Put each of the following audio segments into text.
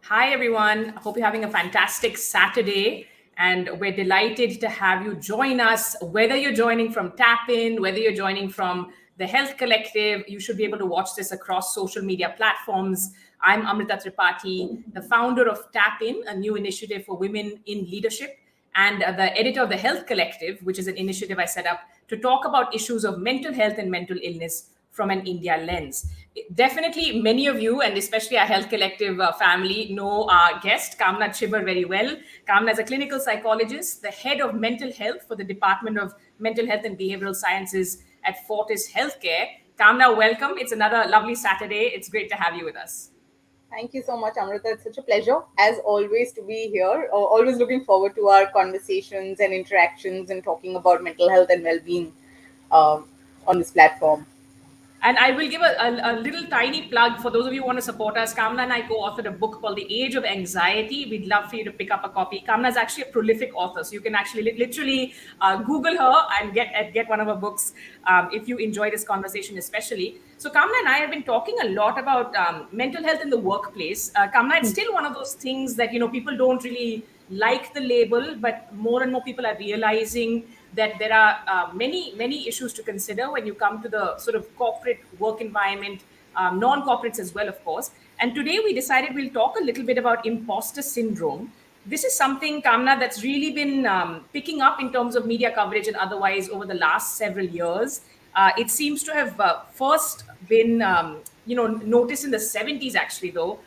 Hi, everyone. I hope you're having a fantastic Saturday. And we're delighted to have you join us. Whether you're joining from Tap In, whether you're joining from the Health Collective, you should be able to watch this across social media platforms. I'm Amrita Tripathi, the founder of Tap In, a new initiative for women in leadership, and the editor of the Health Collective, which is an initiative I set up to talk about issues of mental health and mental illness from an India lens. Definitely, many of you, and especially our Health Collective family, know our guest, Kamna Chhibber, very well. Kamna is a clinical psychologist, the head of mental health for the Department of Mental Health and Behavioural Sciences at Fortis Healthcare. Kamna, welcome. It's another lovely Saturday. It's great to have you with us. Thank you so much, Amrita. It's such a pleasure, as always, to be here. Always looking forward to our conversations and interactions and talking about mental health and well-being uh, on this platform. And I will give a little tiny plug for those of you who want to support us. Kamna and I co-authored a book called The Age of Anxiety. We'd love for you to pick up a copy. Kamna is actually a prolific author, so you can actually literally Google her and get one of her books if you enjoy this conversation, especially. So Kamna and I have been talking a lot about mental health in the workplace. Kamna, it's still one of those things that people don't really like the label, but more and more people are realizing that there are many issues to consider when you come to the sort of corporate work environment, non-corporates as well, of course. And today we decided we'll talk a little bit about imposter syndrome. This is something, Kamna, that's really been picking up in terms of media coverage and otherwise over the last several years. It seems to have first been noticed in the 70s, actually, though,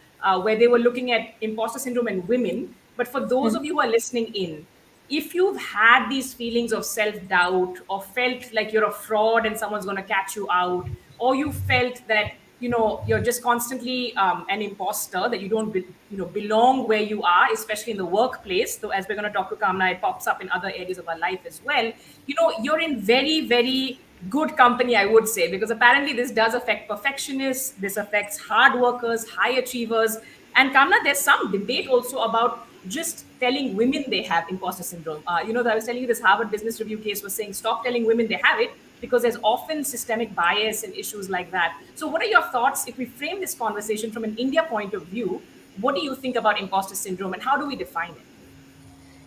where they were looking at imposter syndrome in women. But for those of you who are listening in, if you've had these feelings of self-doubt, or felt like you're a fraud and someone's going to catch you out, or you felt that you're just constantly an imposter, that you don't belong where you are, especially in the workplace, so as we're going to talk to Kamna, it pops up in other areas of our life as well. You're in very, very good company, I would say, because apparently this does affect perfectionists, this affects hard workers, high achievers. And Kamna, there's some debate also about just telling women they have imposter syndrome. I was telling you, this Harvard Business Review case was saying stop telling women they have it, because there's often systemic bias and issues like that. So what are your thoughts if we frame this conversation from an India point of view? What do you think about imposter syndrome, and how do we define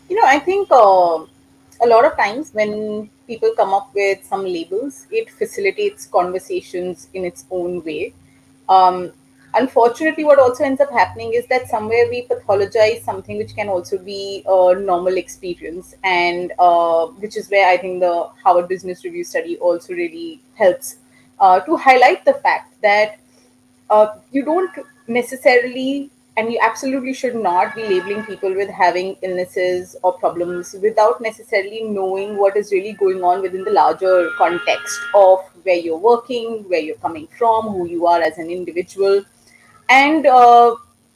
it? I think a lot of times when people come up with some labels, it facilitates conversations in its own way. Um, Unfortunately, what also ends up happening is that somewhere we pathologize something which can also be a normal experience, and which is where I think the Harvard Business Review study also really helps to highlight the fact that you don't necessarily, and you absolutely should not be labeling people with having illnesses or problems without necessarily knowing what is really going on within the larger context of where you're working, where you're coming from, who you are as an individual. And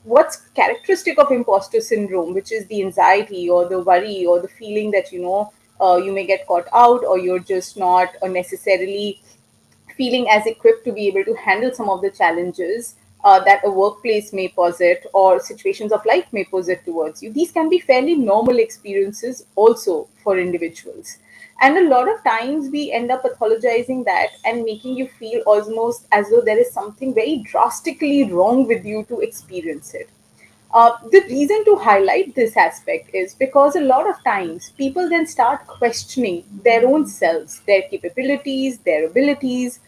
what's characteristic of imposter syndrome, which is the anxiety or the worry or the feeling that you may get caught out, or you're just not necessarily feeling as equipped to be able to handle some of the challenges that a workplace may posit or situations of life may posit towards you. These can be fairly normal experiences also for individuals. And a lot of times we end up pathologizing that and making you feel almost as though there is something very drastically wrong with you to experience it. The reason to highlight this aspect is because a lot of times people then start questioning their own selves, their capabilities, their abilities,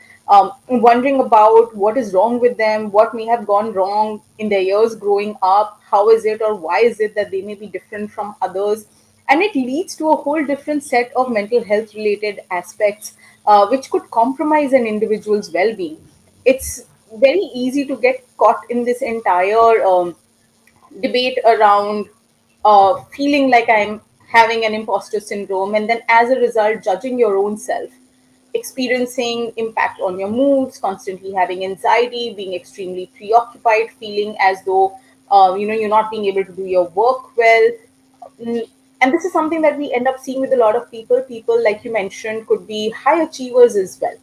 wondering about what is wrong with them, what may have gone wrong in their years growing up, how is it or why is it that they may be different from others. And it leads to a whole different set of mental health related aspects, which could compromise an individual's well being. It's very easy to get caught in this entire debate around feeling like I'm having an imposter syndrome, and then as a result, judging your own self, experiencing impact on your moods, constantly having anxiety, being extremely preoccupied, feeling as though you're not being able to do your work well. Mm, and this is something that we end up seeing with a lot of people. People, like you mentioned, could be high achievers as well.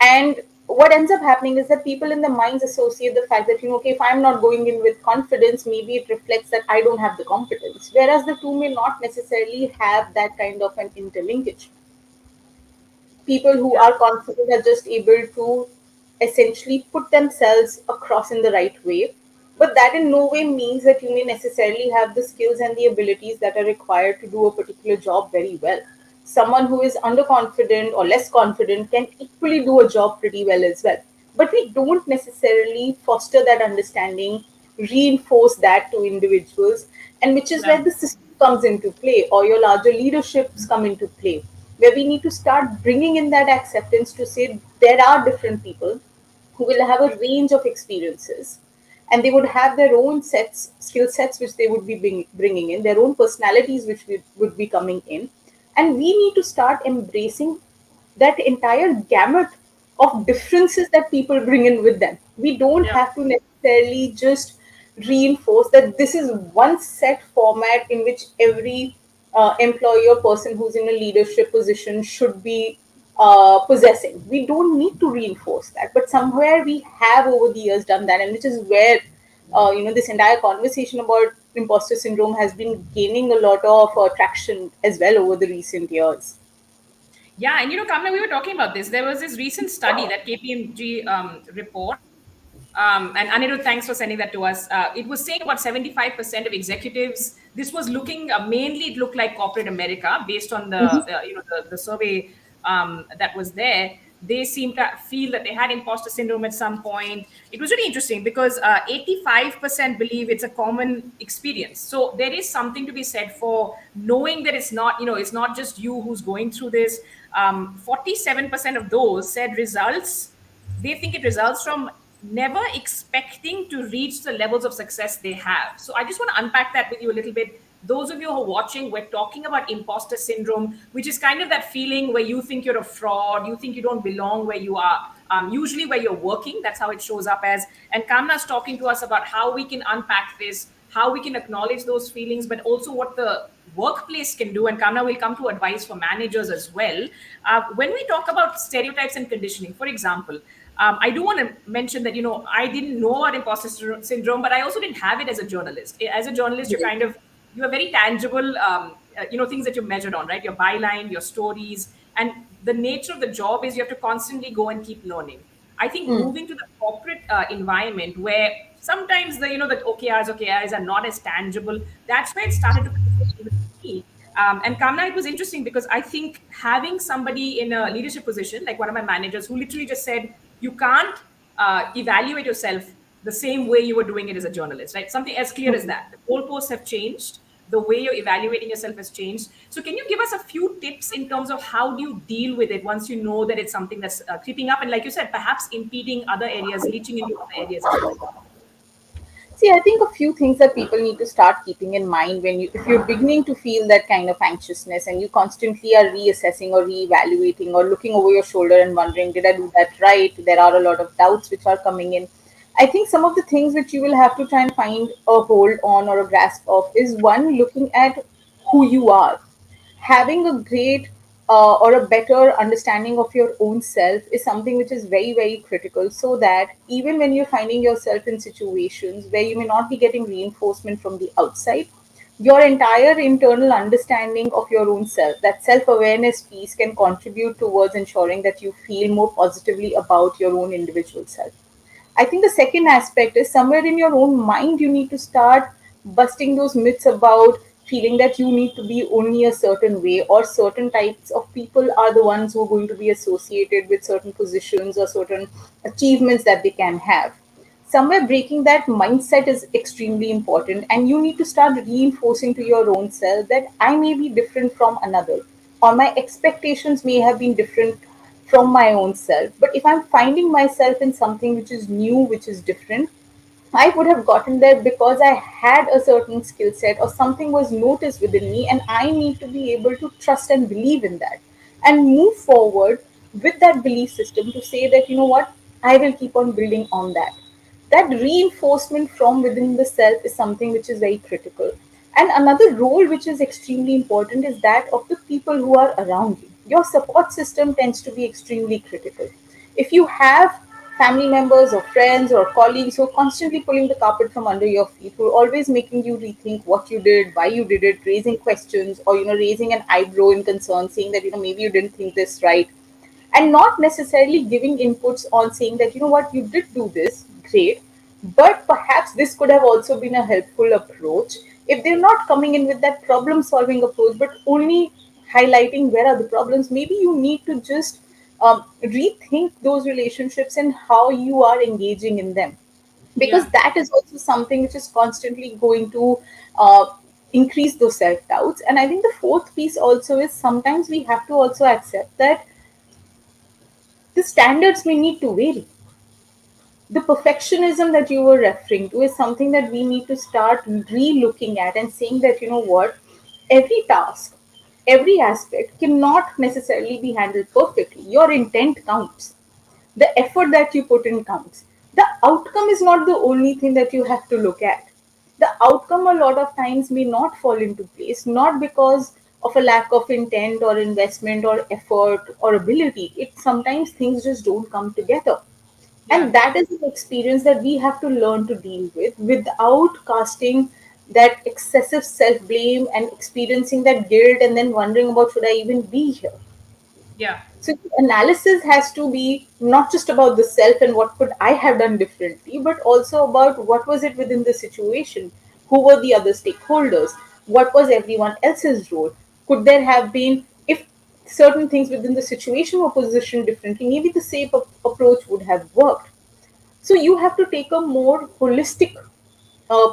And what ends up happening is that people in their minds associate the fact that, okay, if I'm not going in with confidence, maybe it reflects that I don't have the competence. Whereas the two may not necessarily have that kind of an interlinkage. People who Yeah. are confident are just able to essentially put themselves across in the right way, But that in no way means that you may necessarily have the skills and the abilities that are required to do a particular job very well. Someone who is underconfident or less confident can equally do a job pretty well as well. But we don't necessarily foster that understanding, reinforce that to individuals, and which is Yeah. where the system comes into play, or your larger leaderships come into play, where we need to start bringing in that acceptance to say there are different people who will have a range of experiences, and they would have their own skill sets which they would be bringing in, their own personalities which would be coming in, and we need to start embracing that entire gamut of differences that people bring in with them. We don't Yeah. have to necessarily just reinforce that this is one set format in which every employee or person who's in a leadership position should be possessing. We don't need to reinforce that, but somewhere we have over the years done that, and which is where this entire conversation about imposter syndrome has been gaining a lot of traction as well over the recent years. Yeah, and Kamna, we were talking about this. There was this recent study that KPMG report, and Anirudh, thanks for sending that to us. It was saying about 75% of executives. This was looking mainly, it looked like corporate America based on the survey that was there. They seemed to feel that they had imposter syndrome at some point. It was really interesting because 85% believe it's a common experience. So there is something to be said for knowing that it's not just you who's going through this. 47% of those said results they think it results from never expecting to reach the levels of success they have. So I just want to unpack that with you a little bit. Those of you who are watching, we're talking about imposter syndrome, which is kind of that feeling where you think you're a fraud, you think you don't belong where you are, usually where you're working. That's how it shows up as. And Kamna's talking to us about how we can unpack this, how we can acknowledge those feelings, but also what the workplace can do. And Kamna will come to advice for managers as well. When we talk about stereotypes and conditioning, for example, I do want to mention that I didn't know about syndrome, but I also didn't have it as a journalist. As a journalist, you have very tangible things that you're measured on, right? Your byline, your stories, and the nature of the job is you have to constantly go and keep learning. I think Hmm. moving to the corporate environment where sometimes the OKRs are not as tangible. That's where it started to click with me. And Kamna, it was interesting because I think having somebody in a leadership position, like one of my managers, who literally just said, you can't evaluate yourself the same way you were doing it as a journalist, right? Something as clear as that. The goalposts have changed. The way you're evaluating yourself has changed. So, can you give us a few tips in terms of how do you deal with it once you know that it's something that's creeping up and, like you said, perhaps impeding other areas, leaching into other areas as well? See, I think a few things that people need to start keeping in mind if you're beginning to feel that kind of anxiousness and you constantly are reassessing or reevaluating or looking over your shoulder and wondering, did I do that right? There are a lot of doubts which are coming in. I think some of the things which you will have to try and find a hold on or a grasp of is one, looking at who you are. Having a great or a better understanding of your own self is something which is very, very critical, so that even when you're finding yourself in situations where you may not be getting reinforcement from the outside, your entire internal understanding of your own self, that self awareness piece, can contribute towards ensuring that you feel more positively about your own individual self. I think the second aspect is somewhere in your own mind, you need to start busting those myths about feeling that you need to be only a certain way, or certain types of people are the ones who are going to be associated with certain positions or certain achievements that they can have. Somewhere breaking that mindset is extremely important, and you need to start reinforcing to your own self that I may be different from another, or my expectations may have been different from my own self. But if I'm finding myself in something which is new, which is different, I would have gotten there because I had a certain skill set or something was noticed within me, and I need to be able to trust and believe in that and move forward with that belief system to say that, you know what, I will keep on building on that. That reinforcement from within the self is something which is very critical. And another role which is extremely important is that of the people who are around you. Your support system tends to be extremely critical. If you have family members or friends or colleagues who are constantly pulling the carpet from under your feet, who are always making you rethink what you did, why you did it, raising questions, or raising an eyebrow in concern, saying that maybe you didn't think this right, and not necessarily giving inputs on saying that, you know what, you did do this great, but perhaps perhaps this could have also been a helpful approach if they're not coming in with that problem solving approach, but only highlighting where are the problems. Maybe you need to just rethink those relationships and how you are engaging in them, because Yeah. that is also something which is constantly going to uh, increase those self doubts. And I think the fourth piece also is sometimes we have to also accept that the standards may need to vary. The perfectionism that you were referring to is something that we need to start re-looking at and saying that, you know what, every task, every aspect cannot necessarily be handled perfectly. Your intent counts, the effort that you put in counts. The outcome is not the only thing that you have to look at. The outcome a lot of times may not fall into place, not because of a lack of intent or investment or effort or ability. It sometimes things just don't come together. Yeah. And that is an experience that we have to learn to deal with without casting that excessive self blame and experiencing that guilt and then wondering about should I even be here. Yeah. So the analysis has to be not just about the self and what could I have done differently, but also about what was it within the situation, who were the other stakeholders, what was everyone else's role. Could there have been, if certain things within the situation were positioned differently, maybe the same approach would have worked. So you have to take a more holistic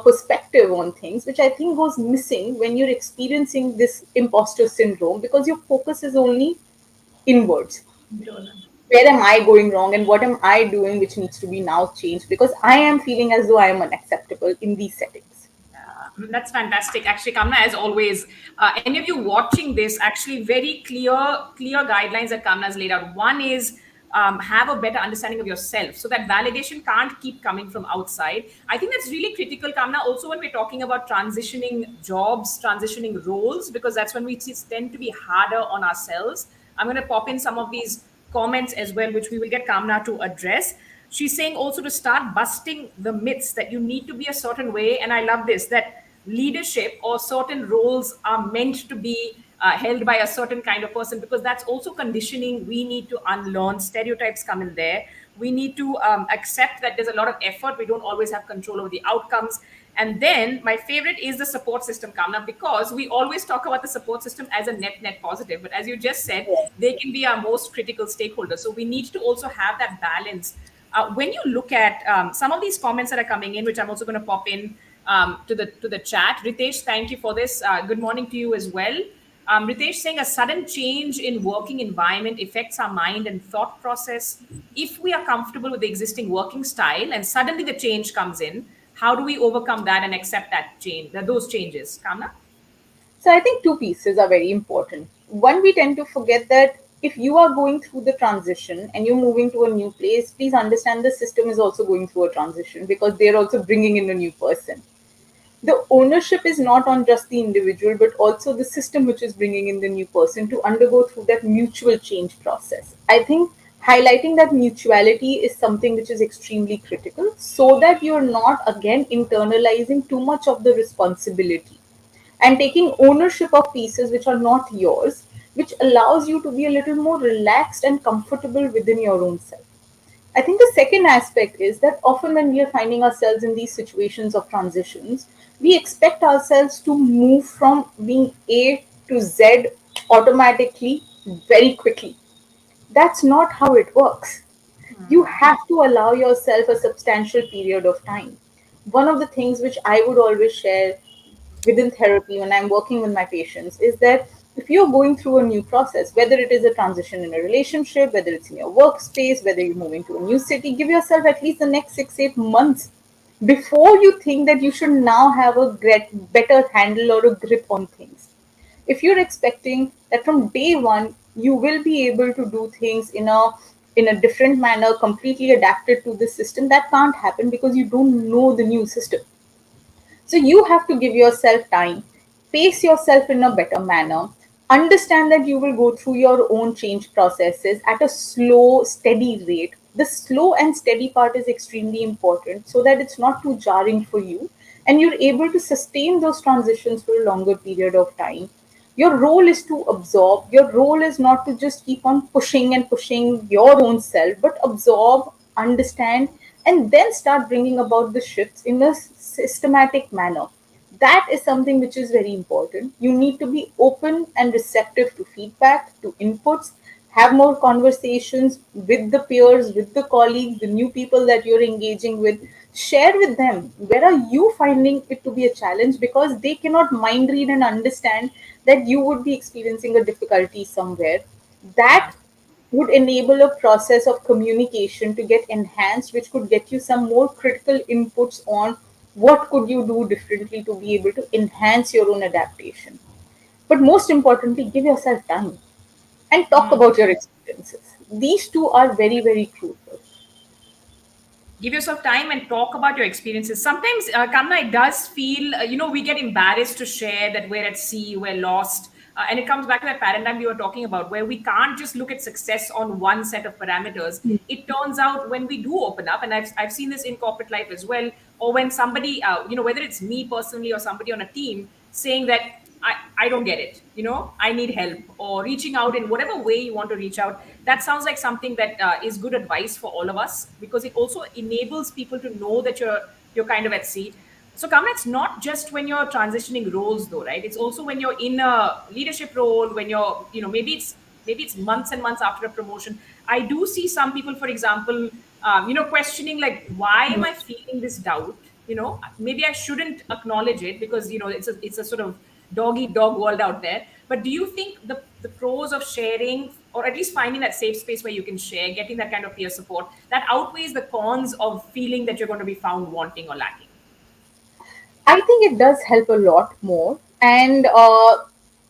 perspective on things, which I think goes missing when you're experiencing this imposter syndrome, because your focus is only inwards. Where am I going wrong and what am I doing which needs to be now changed, because I am feeling as though I am unacceptable in these settings. That's fantastic. Actually, Kamna, as always, any of you watching this, actually very clear guidelines that Kamna has laid out. One is have a better understanding of yourself, so that validation can't keep coming from outside. I think that's really critical, Kamna. Also, when we're talking about transitioning jobs, transitioning roles, because that's when we tend to be harder on ourselves. I'm going to pop in some of these comments as well, which we will get Kamna to address. She's saying also to start busting the myths that you need to be a certain way. And I love this, that leadership or certain roles are meant to be held by a certain kind of person, because that's also conditioning. We need to unlearn stereotypes, come in there. We need to accept that there's a lot of effort. We don't always have control over the outcomes. And then my favorite is the support system, Kamna, because we always talk about the support system as a net positive. But as you just said, they can be our most critical stakeholders. So we need to also have that balance. When you look at some of these comments that are coming in, which I'm also going to pop in to the chat. Ritesh, thank you for this. Good morning to you as well. Ritesh saying a sudden change in working environment affects our mind and thought process. If we are comfortable with the existing working style and suddenly the change comes in, how do we overcome that and accept that change, those changes? Kamna? So I think two pieces are very important. One, we tend to forget that if you are going through the transition and you're moving to a new place, please understand the system is also going through a transition because they're also bringing in a new person. The ownership is not on just the individual, but also the system which is bringing in the new person to undergo through that mutual change process. I think highlighting that mutuality is something which is extremely critical so that you're not again internalizing too much of the responsibility and taking ownership of pieces which are not yours, which allows you to be a little more relaxed and comfortable within your own self. I think the second aspect is that often when we are finding ourselves in these situations of transitions, we expect ourselves to move from being A to Z automatically very quickly. That's not how it works. You have to allow yourself a substantial period of time. One of the things which I would always share within therapy when I'm working with my patients is that if you're going through a new process, whether it is a transition in a relationship, whether it's in your workspace, whether you're moving to a new city, give yourself at least the next 6, 8 months before you think that you should now have a better handle or a grip on things. If you're expecting that from day one you will be able to do things in a different manner, completely adapted to the system, that can't happen because you don't know the new system. So you have to give yourself time, pace yourself in a better manner, understand that you will go through your own change processes at a slow, steady rate. The slow and steady part is extremely important so that it's not too jarring for you and you're able to sustain those transitions for a longer period of time. Your role is to absorb. Your role is not to just keep on pushing and pushing your own self, but absorb, understand, and then start bringing about the shifts in a systematic manner. That is something which is very important. You need to be open and receptive to feedback, to inputs, have more conversations with the peers, with the colleagues, the new people that you're engaging with. Share with them where are you finding it to be a challenge, because they cannot mind read and understand that you would be experiencing a difficulty somewhere. Yeah. That would enable a process of communication to get enhanced, which could get you some more critical inputs on what could you do differently to be able to enhance your own adaptation. But most importantly, give yourself time and talk Mm. about your experiences. These two are very, very crucial. Give yourself time and talk about your experiences. Sometimes, Kamna, it does feel, we get embarrassed to share that we're at sea, we're lost. And it comes back to that paradigm we were talking about, where we can't just look at success on one set of parameters. It turns out when we do open up, and I've seen this in corporate life as well, or when somebody, whether it's me personally or somebody on a team saying that, I don't get it, I need help, or reaching out in whatever way you want to reach out. That sounds like something that is good advice for all of us, because it also enables people to know that you're kind of at sea. So Kamla, it's not just when you're transitioning roles though, right? It's also when you're in a leadership role, when you're, maybe it's months and months after a promotion. I do see some people, for example, questioning like, why am I feeling this doubt? Maybe I shouldn't acknowledge it, because it's a sort of dog eat dog world out there. But do you think the pros of sharing, or at least finding that safe space where you can share, getting that kind of peer support, that outweighs the cons of feeling that you're going to be found wanting or lacking? I think it does help a lot more. And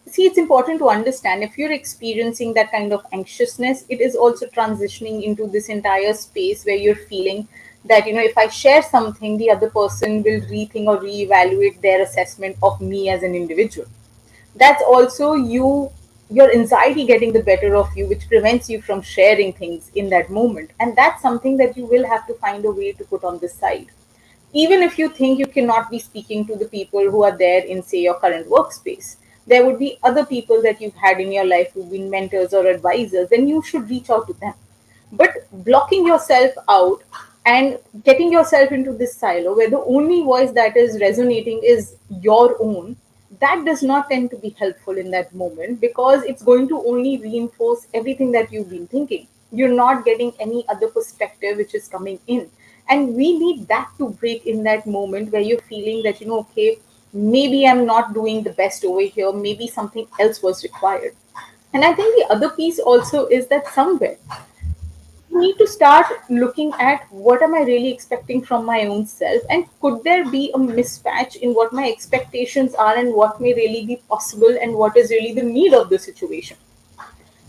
see, it's important to understand if you're experiencing that kind of anxiousness, it is also transitioning into this entire space where you're feeling that, if I share something, the other person will rethink or reevaluate their assessment of me as an individual. That's also your anxiety getting the better of you, which prevents you from sharing things in that moment. And that's something that you will have to find a way to put on the side. Even if you think you cannot be speaking to the people who are there in, say, your current workspace, there would be other people that you've had in your life who've been mentors or advisors, then you should reach out to them. But blocking yourself out and getting yourself into this silo where the only voice that is resonating is your own, that does not tend to be helpful in that moment, because it's going to only reinforce everything that you've been thinking. You're not getting any other perspective which is coming in. And we need that to break in that moment where you're feeling that, okay, maybe I'm not doing the best over here, maybe something else was required. And I think the other piece also is that somewhere need to start looking at what am I really expecting from my own self, and could there be a mismatch in what my expectations are and what may really be possible and what is really the need of the situation.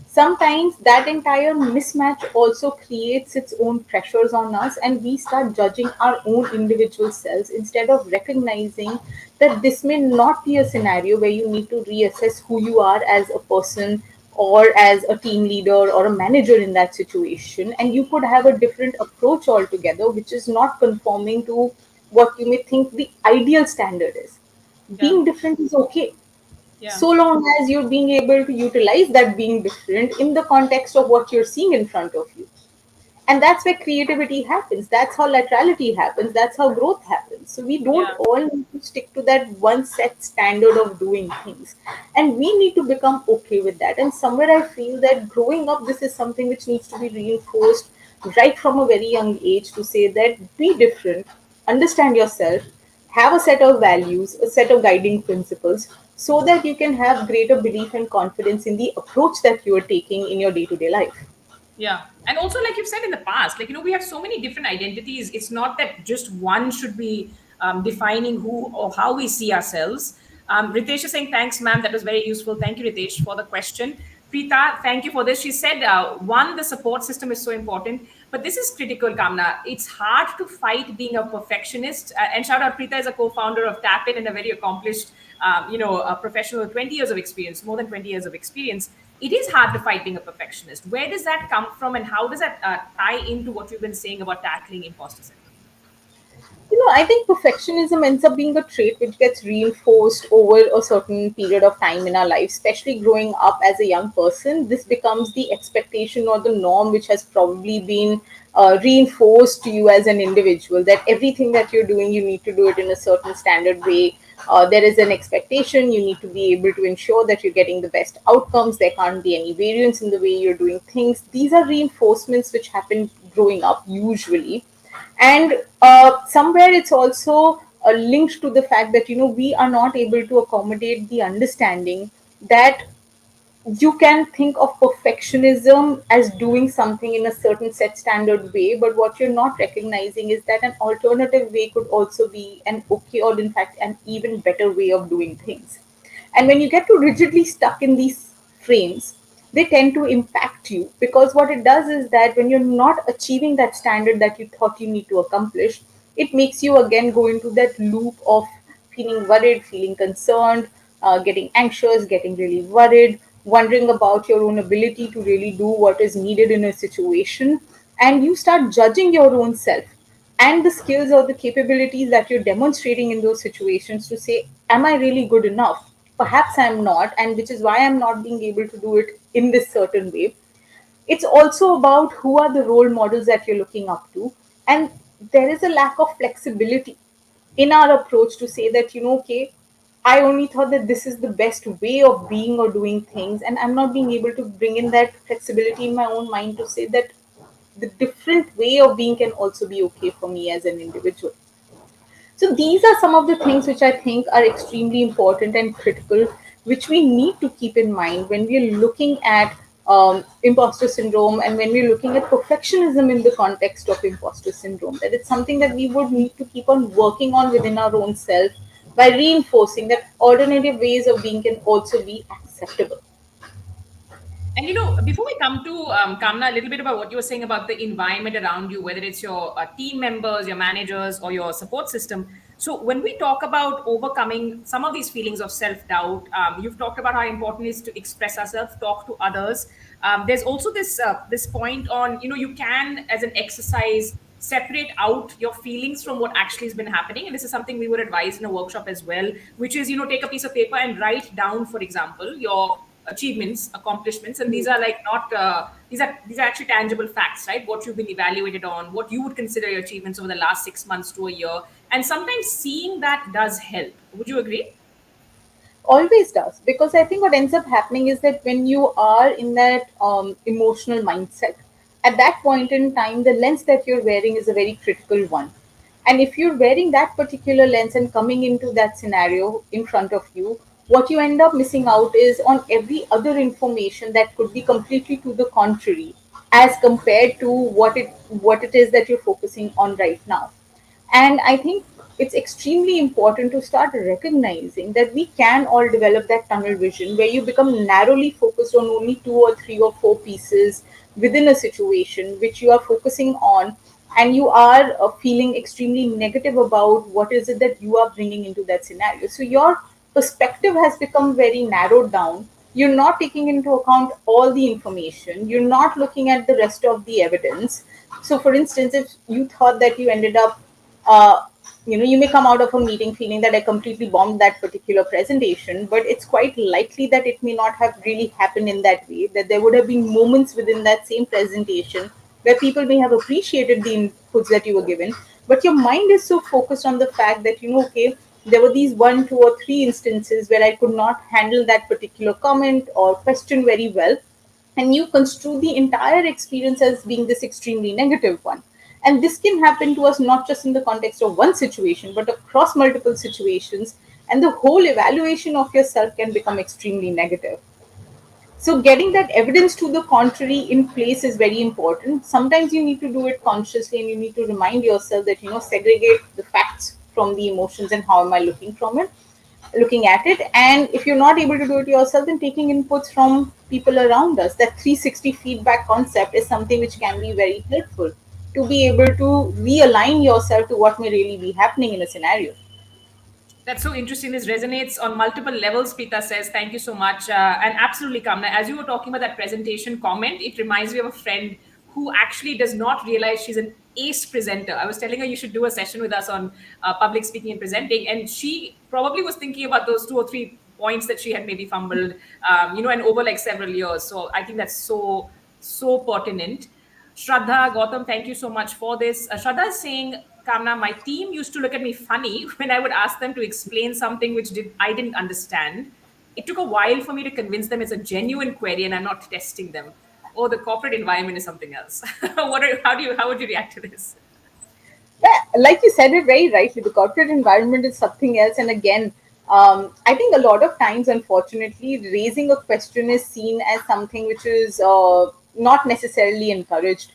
Sometimes that entire mismatch also creates its own pressures on us, and we start judging our own individual selves instead of recognizing that this may not be a scenario where you need to reassess who you are as a person or as a team leader or a manager in that situation, and you could have a different approach altogether which is not conforming to what you may think the ideal standard is. Yeah. Being different is okay, Yeah. so long as you're being able to utilize that being different in the context of what you're seeing in front of you. And that's where creativity happens, that's how laterality happens, that's how growth happens. So we don't Yeah. all need to stick to that one set standard of doing things, and we need to become okay with that. And somewhere I feel that growing up, this is something which needs to be reinforced right from a very young age, to say that be different, understand yourself, have a set of values, a set of guiding principles, so that you can have greater belief and confidence in the approach that you are taking in your day to day life. Yeah. And also, like you've said in the past, like, we have so many different identities. It's not that just one should be defining who or how we see ourselves. Ritesh is saying, thanks, ma'am. That was very useful. Thank you, Ritesh, for the question. Preeta, thank you for this. She said, one, the support system is so important, but this is critical, Kamna. It's hard to fight being a perfectionist. And shout out, Preeta is a co-founder of Tapit and a very accomplished, a professional with 20 years of experience, more than 20 years of experience. It is hard to fight being a perfectionist. Where does that come from, and how does that tie into what you've been saying about tackling imposter syndrome? I think perfectionism ends up being a trait which gets reinforced over a certain period of time in our life, especially growing up as a young person. This becomes the expectation or the norm which has probably been reinforced to you as an individual, that everything that you're doing, you need to do it in a certain standard way. There is an expectation. You need to be able to ensure that you're getting the best outcomes. There can't be any variance in the way you're doing things. These are reinforcements which happen growing up usually. And somewhere it's also linked to the fact that, we are not able to accommodate the understanding that you can think of perfectionism as doing something in a certain set standard way, but what you're not recognizing is that an alternative way could also be an okay, or in fact an even better way of doing things. And when you get too rigidly stuck in these frames, they tend to impact you, because what it does is that when you're not achieving that standard that you thought you need to accomplish, it makes you again go into that loop of feeling worried, feeling concerned, getting anxious, getting really worried, wondering about your own ability to really do what is needed in a situation. And you start judging your own self and the skills or the capabilities that you're demonstrating in those situations to say, am I really good enough? Perhaps I'm not, and which is why I'm not being able to do it in this certain way. It's also about who are the role models that you're looking up to. And there is a lack of flexibility in our approach to say that, okay, I only thought that this is the best way of being or doing things, and I'm not being able to bring in that flexibility in my own mind to say that the different way of being can also be okay for me as an individual. So these are some of the things which I think are extremely important and critical, which we need to keep in mind when we're looking at imposter syndrome, and when we're looking at perfectionism in the context of imposter syndrome. That it's something that we would need to keep on working on within our own self, by reinforcing that alternative ways of being can also be acceptable. And before we come to Kamna, a little bit about what you were saying about the environment around you, whether it's your team members, your managers, or your support system. So, when we talk about overcoming some of these feelings of self doubt, you've talked about how important it is to express ourselves, talk to others. There's also this point on you can, as an exercise, separate out your feelings from what actually has been happening. And this is something we would advise in a workshop as well, which is take a piece of paper and write down, for example, your achievements, accomplishments, and these are like not these are actually tangible facts, right? What you've been evaluated on, what you would consider your achievements over the last 6 months to a year, and sometimes seeing that does help. Would you agree? Always does, because I think what ends up happening is that when you are in that emotional mindset, at that point in time, the lens that you're wearing is a very critical one. And if you're wearing that particular lens and coming into that scenario in front of you, what you end up missing out is on every other information that could be completely to the contrary, as compared to what it is that you're focusing on right now. And I think it's extremely important to start recognizing that we can all develop that tunnel vision where you become narrowly focused on only two or three or four pieces within a situation which you are focusing on, and you are feeling extremely negative about what is it that you are bringing into that scenario. So your perspective has become very narrowed down. You're not taking into account all the information, you're not looking at the rest of the evidence. So for instance, if you thought that you ended up uh, you may come out of a meeting feeling that I completely bombed that particular presentation, but it's quite likely that it may not have really happened in that way, that there would have been moments within that same presentation where people may have appreciated the inputs that you were given, but your mind is so focused on the fact that, okay, there were these one, two, or three instances where I could not handle that particular comment or question very well, and you construe the entire experience as being this extremely negative one. And this can happen to us not just in the context of one situation, but across multiple situations. And the whole evaluation of yourself can become extremely negative. So, getting that evidence to the contrary in place is very important. Sometimes you need to do it consciously, and you need to remind yourself that, segregate the facts from the emotions and how am I looking at it. And if you're not able to do it yourself, then taking inputs from people around us. That 360 feedback concept is something which can be very helpful to be able to realign yourself to what may really be happening in a scenario. That's so interesting. This resonates on multiple levels, Pita says. Thank you so much. And absolutely, Kamna, as you were talking about that presentation comment, it reminds me of a friend who actually does not realize she's an ace presenter. I was telling her you should do a session with us on public speaking and presenting. And she probably was thinking about those two or three points that she had maybe fumbled, and over like several years. So I think that's so, so pertinent. Shraddha, Gautam, thank you so much for this. Shraddha is saying, Kamna, my team used to look at me funny when I would ask them to explain something which I didn't understand. It took a while for me to convince them it's a genuine query and I'm not testing them. Oh, the corporate environment is something else. How would you react to this? Yeah, like you said it very rightly, the corporate environment is something else. And again, I think a lot of times, unfortunately, raising a question is seen as something which is not necessarily encouraged.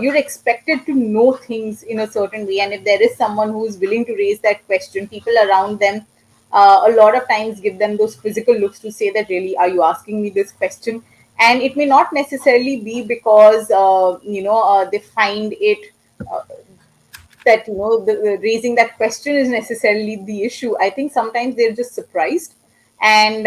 You're expected to know things in a certain way, and if there is someone who is willing to raise that question, people around them a lot of times give them those physical looks to say that, really, are you asking me this question? And it may not necessarily be because they find it that the raising that question is necessarily the issue. I think sometimes they're just surprised, and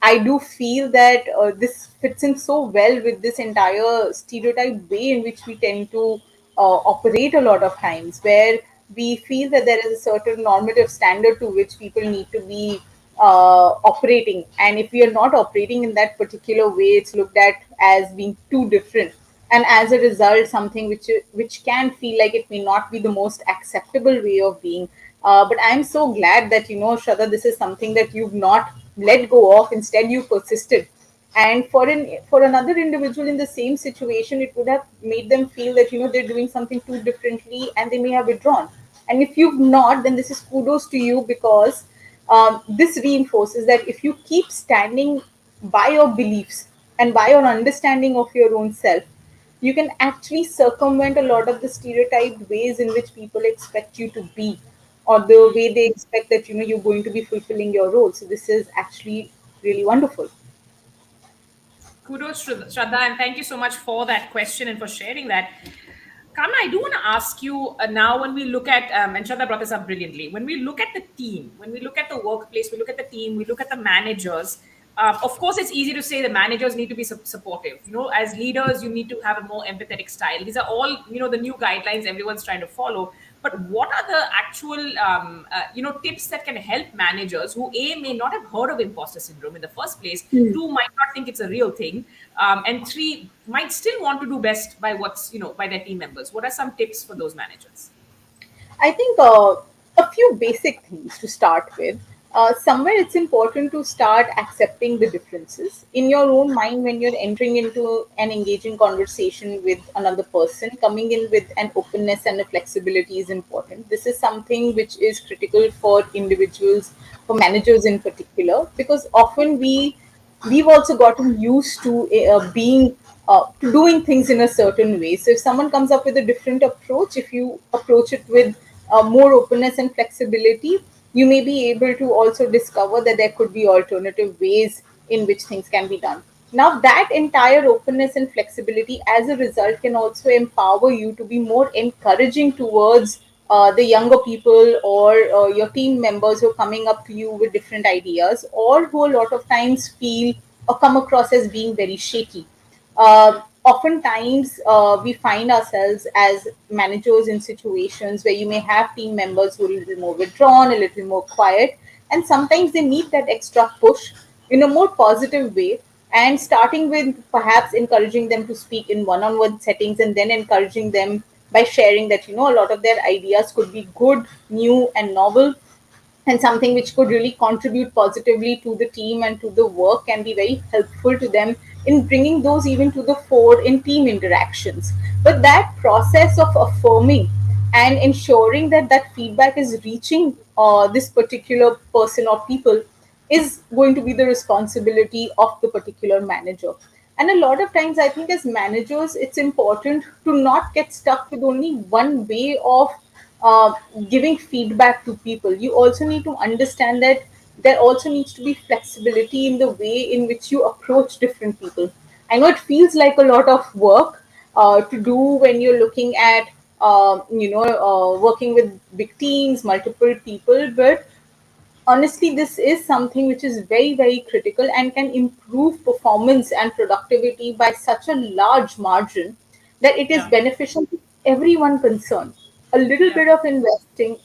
I do feel that this fits in so well with this entire stereotype way in which we tend to operate a lot of times, where we feel that there is a certain normative standard to which people need to be operating, and if we are not operating in that particular way, it's looked at as being too different, and as a result, something which can feel like it may not be the most acceptable way of being. But I'm so glad that, Shraddha, this is something that you've not let go of. Instead, you persisted. And for another individual in the same situation, it would have made them feel that, they're doing something too differently, and they may have withdrawn. And if you've not, then this is kudos to you, because this reinforces that if you keep standing by your beliefs and by your understanding of your own self, you can actually circumvent a lot of the stereotyped ways in which people expect you to be, or the way they expect that, you're going to be fulfilling your role. So this is actually really wonderful. Kudos to Shraddha, and thank you so much for that question and for sharing that. Kamna, I do want to ask you now, when we look at, and Shraddha brought this up brilliantly, when we look at the team, when we look at the workplace, we look at the team, we look at the managers. Of course, it's easy to say the managers need to be supportive. As leaders, you need to have a more empathetic style. These are all, the new guidelines everyone's trying to follow. But what are the actual, tips that can help managers who may not have heard of imposter syndrome in the first place, two, might not think it's a real thing, and three, might still want to do best by by their team members? What are some tips for those managers? I think a few basic things to start with. Somewhere it's important to start accepting the differences in your own mind when you're entering into an engaging conversation with another person. Coming in with an openness and a flexibility is important. This is something which is critical for individuals, for managers in particular, because often we've also gotten used to being to doing things in a certain way. So if someone comes up with a different approach, if you approach it with more openness and flexibility, you may be able to also discover that there could be alternative ways in which things can be done. Now, that entire openness and flexibility, as a result, can also empower you to be more encouraging towards the younger people, or your team members who are coming up to you with different ideas, or who a lot of times feel or come across as being very shaky. Oftentimes, we find ourselves as managers in situations where you may have team members who are a little more withdrawn, a little more quiet, and sometimes they need that extra push in a more positive way. And starting with perhaps encouraging them to speak in one on one settings, and then encouraging them by sharing that, a lot of their ideas could be good, new, and novel, and something which could really contribute positively to the team and to the work, can be very helpful to them in bringing those even to the fore in team interactions. But that process of affirming and ensuring that that feedback is reaching this particular person or people is going to be the responsibility of the particular manager. And a lot of times, I think as managers, it's important to not get stuck with only one way of uh, giving feedback to people. You also need to understand that there also needs to be flexibility in the way in which you approach different people. I know it feels like a lot of work to do when you're looking at working with big teams, multiple people, but honestly, this is something which is very, very critical and can improve performance and productivity by such a large margin that it is Yeah, beneficial to everyone concerned. A little yeah. bit of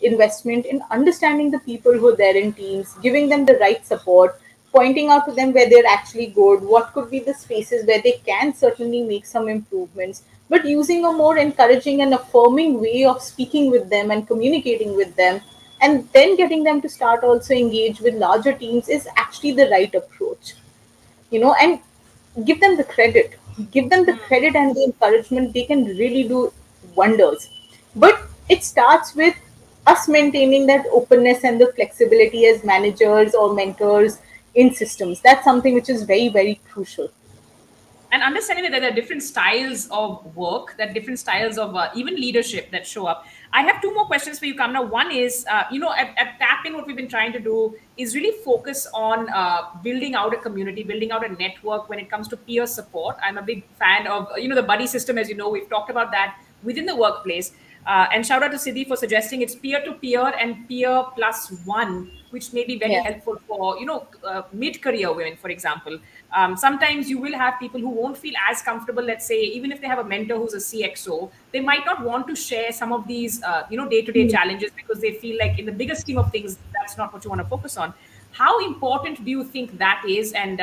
investment in understanding the people who are there in teams, giving them the right support, pointing out to them where they're actually good, what could be the spaces where they can certainly make some improvements, but using a more encouraging and affirming way of speaking with them and communicating with them, and then getting them to start also engage with larger teams is actually the right approach. And give them the credit, give them the credit and the encouragement. They can really do wonders. But it starts with us maintaining that openness and the flexibility as managers or mentors in systems. That's something which is very, very crucial. And understanding that there are different styles of work, that different styles of even leadership that show up. I have two more questions for you, Kamna. One is, at Tap In, what we've been trying to do is really focus on building out a community, building out a network when it comes to peer support. I'm a big fan of, the buddy system, as you know, we've talked about that within the workplace. And shout out to Siddhi for suggesting it's peer to peer and peer plus one, which may be very Yeah. helpful for mid-career women, for example. Sometimes you will have people who won't feel as comfortable. Let's say even if they have a mentor who's a CXO, they might not want to share some of these day-to-day challenges because they feel like in the bigger scheme of things that's not what you want to focus on. How important do you think that is? And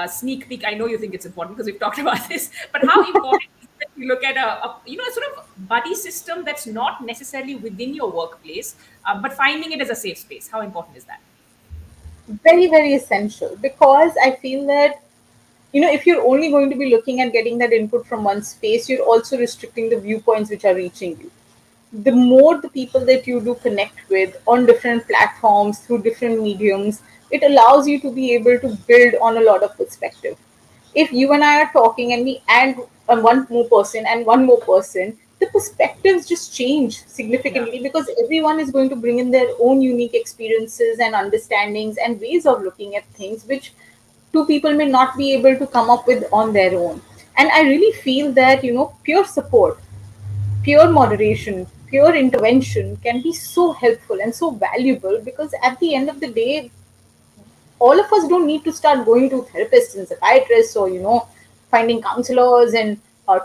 sneak peek, I know you think it's important because we've talked about this, but how important is it that you look at a sort of buddy system that's not necessarily within your workplace, but finding it as a safe space? How important is that? Very, very essential, because I feel that, if you're only going to be looking at getting that input from one space, you're also restricting the viewpoints which are reaching you. The more the people that you do connect with on different platforms through different mediums, it allows you to be able to build on a lot of perspective. If you and I are talking and we add one more person and one more person, the perspectives just change Yeah. significantly, because everyone is going to bring in their own unique experiences and understandings and ways of looking at things, which two people may not be able to come up with on their own. And I really feel that, pure support, pure moderation, pure intervention can be so helpful and so valuable, because at the end of the day, all of us don't need to start going to therapists and psychiatrists, or finding counselors and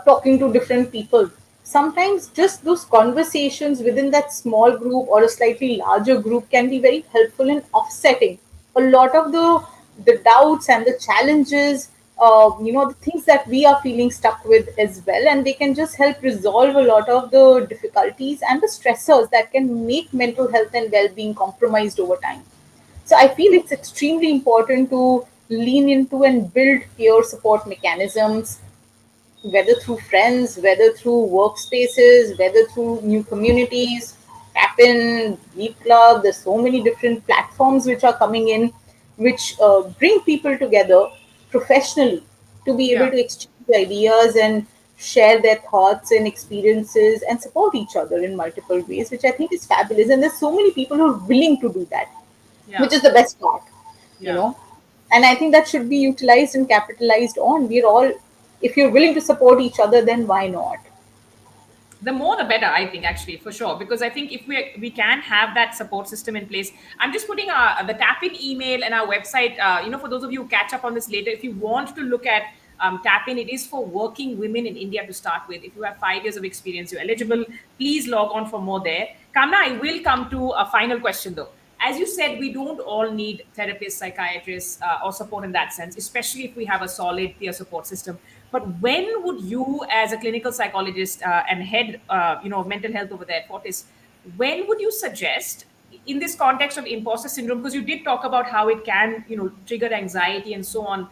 talking to different people. Sometimes just those conversations within that small group or a slightly larger group can be very helpful in offsetting a lot of the doubts and the challenges, the things that we are feeling stuck with as well, and they can just help resolve a lot of the difficulties and the stressors that can make mental health and well-being compromised over time. So I feel it's extremely important to lean into and build peer support mechanisms, whether through friends, whether through workspaces, whether through new communities, Tap In, Deep Club. There's so many different platforms which are coming in, which bring people together professionally to be able Yeah. to exchange ideas and share their thoughts and experiences and support each other in multiple ways, which I think is fabulous. And there's so many people who are willing to do that, Yeah. which is the best part, you Yeah. know. And I think that should be utilized and capitalized on. We're all, if you're willing to support each other, then why not? The more the better, I think, actually, for sure, because I think if we can have that support system in place. I'm just putting the Tap In email and our website, for those of you who catch up on this later, if you want to look at Tap In, it is for working women in India to start with. If you have 5 years of experience, you're eligible. Please log on for more there. Kamna, I will come to a final question though. As you said, we don't all need therapists, psychiatrists, or support in that sense, especially if we have a solid peer support system. But when would you, as a clinical psychologist and head, mental health over there at Fortis, when would you suggest, in this context of imposter syndrome, because you did talk about how it can, trigger anxiety and so on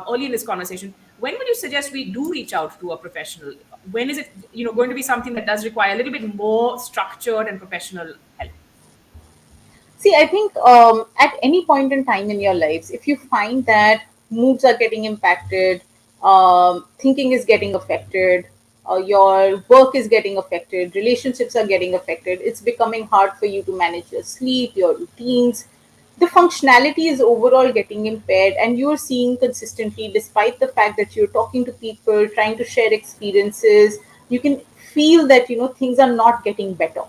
early in this conversation, when would you suggest we do reach out to a professional? When is it, going to be something that does require a little bit more structured and professional help? See, I think at any point in time in your lives, if you find that moods are getting impacted, thinking is getting affected, your work is getting affected, relationships are getting affected, it's becoming hard for you to manage your sleep, your routines, the functionality is overall getting impaired, and you're seeing consistently, despite the fact that you're talking to people, trying to share experiences, you can feel that things are not getting better.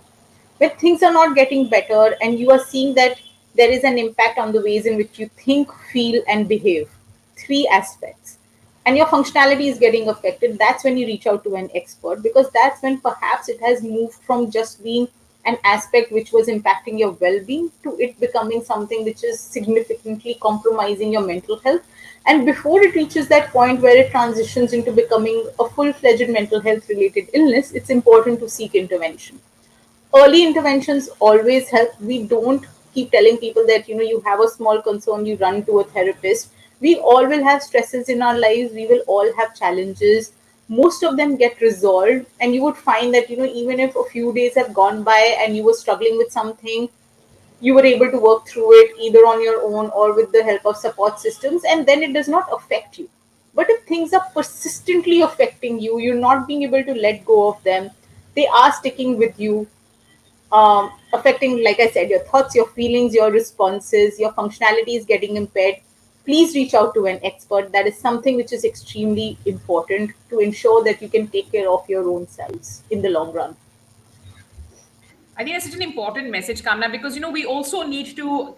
When things are not getting better and you are seeing that there is an impact on the ways in which you think, feel, and behave, three aspects, and your functionality is getting affected, that's when you reach out to an expert, because that's when perhaps it has moved from just being an aspect which was impacting your well-being to it becoming something which is significantly compromising your mental health. And before it reaches that point where it transitions into becoming a full-fledged mental health related illness, it's important to seek intervention. Early interventions always help. We don't keep telling people that, you have a small concern, you run to a therapist. We all will have stresses in our lives, we will all have challenges. Most of them get resolved, and you would find that, even if a few days have gone by and you were struggling with something, you were able to work through it either on your own or with the help of support systems, and then it does not affect you. But if things are persistently affecting you, you're not being able to let go of them, they are sticking with you, affecting, like I said, your thoughts, your feelings, your responses, your functionality is getting impaired, please reach out to an expert. That is something which is extremely important to ensure that you can take care of your own selves in the long run. I think that's such an important message, Kamna, because we also need to,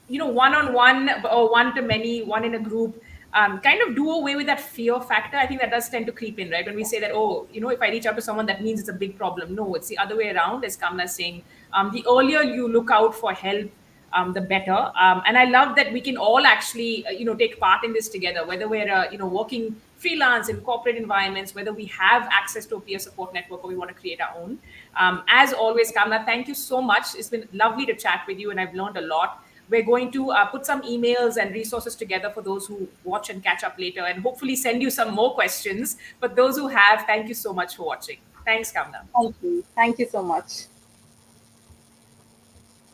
one on one or one to many, one in a group, kind of do away with that fear factor. I think that does tend to creep in, right? When we say that, oh, if I reach out to someone, that means it's a big problem. No, it's the other way around, as Kamna is saying. The earlier you look out for help, the better. And I love that we can all actually, take part in this together, whether we're, working freelance in corporate environments, whether we have access to a peer support network or we want to create our own. As always, Kamna, thank you so much. It's been lovely to chat with you, and I've learned a lot. We're going to put some emails and resources together for those who watch and catch up later, and hopefully send you some more questions. But those who have, thank you so much for watching. Thanks, Kamna. Thank you so much.